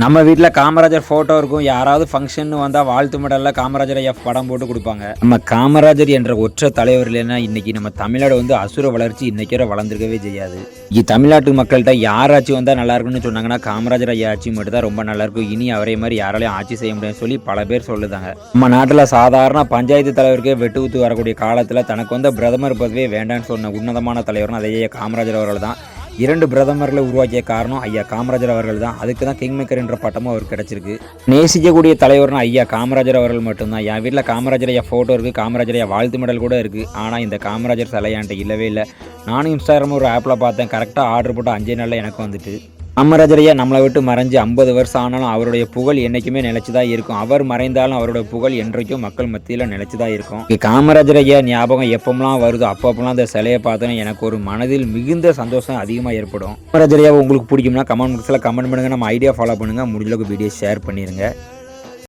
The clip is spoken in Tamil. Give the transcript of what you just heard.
நம்ம வீட்டில் காமராஜர் ஃபோட்டோ இருக்கும். யாராவது ஃபங்க்ஷன் வந்தால் வாழ்த்து மடலில் காமராஜர் ஐயா படம் போட்டு கொடுப்பாங்க. நம்ம காமராஜர் என்ற ஒற்றை தலைவர் இல்லைன்னா இன்றைக்கி நம்ம தமிழ்நாடு வந்து அசுர வளர்ச்சி இன்றைக்கி வளர்ந்துருக்கவே செய்யாது. இங்கே தமிழ்நாட்டு மக்கள்கிட்ட யார் ஆட்சி வந்தால் நல்லாயிருக்குன்னு சொன்னாங்கன்னா காமராஜர் ஐயா ஆட்சி மட்டும் தான் ரொம்ப நல்லாயிருக்கும். இனி அவரே மாதிரி யாராலையும் ஆட்சி செய்ய முடியும்னு சொல்லி பல பேர் சொல்லுதாங்க. நம்ம நாட்டில் சாதாரண பஞ்சாயத்து தலைவருக்கே வெட்டு ஊத்து வரக்கூடிய காலத்தில் தனக்கு வந்த பிரதமர் பதவியே வேண்டான்னு சொன்ன உன்னதமான தலைவர்னு அதையே காமராஜர் அவர்கள் தான். 2 பிரதமர்களை உருவாக்கிய காரணம் ஐயா காமராஜர் அவர்கள் தான். அதுக்கு தான் கிங் மேக்கர் என்ற பட்டமும் அவருக்கு கிடச்சிருக்கு. நேசிக்கக்கூடிய தலைவர்னா ஐயா காமராஜர் அவர்கள் மட்டும்தான். என் வீட்டில் காமராஜர் ஐயா ஃபோட்டோ இருக்குது, காமராஜர் ஐயா வாழ்த்து மெடல் கூட இருக்குது. ஆனால் இந்த காமராஜர் சிலை என்கிட்ட இல்லவே இல்லை. நானும் இன்ஸ்டாகிராம் ஒரு ஆப்பில் பார்த்தேன். கரெக்டாக ஆர்டர் போட்டு 5 நாளில் எனக்கு வந்துட்டு. காமராஜர் ஐயா நம்மளை விட்டு மறைஞ்சு 50 வருஷம் ஆனாலும் அவருடைய புகழ் என்றைக்குமே நிலைச்சு தான் இருக்கும். அவர் மறைந்தாலும் அவருடைய புகழ் என்றைக்கும் மக்கள் மத்தியில் நிலைச்சு தான் இருக்கும். காமராஜர் ஐயா ஞாபகம் எப்போலாம் வருதோ அப்பப்போலாம் அந்த சிலையை பார்த்தோன்னா எனக்கு ஒரு மனதில் மிகுந்த சந்தோஷம் அதிகமாக ஏற்படும். காமராஜர் ஐயா உங்களுக்கு பிடிக்கும்னா கமெண்ட் பாக்ஸில் கமெண்ட் பண்ணுங்கள். நம்ம ஐடியா ஃபாலோ பண்ணுங்கள். முடிஞ்சளவுக்கு வீடியோ ஷேர் பண்ணிடுங்க.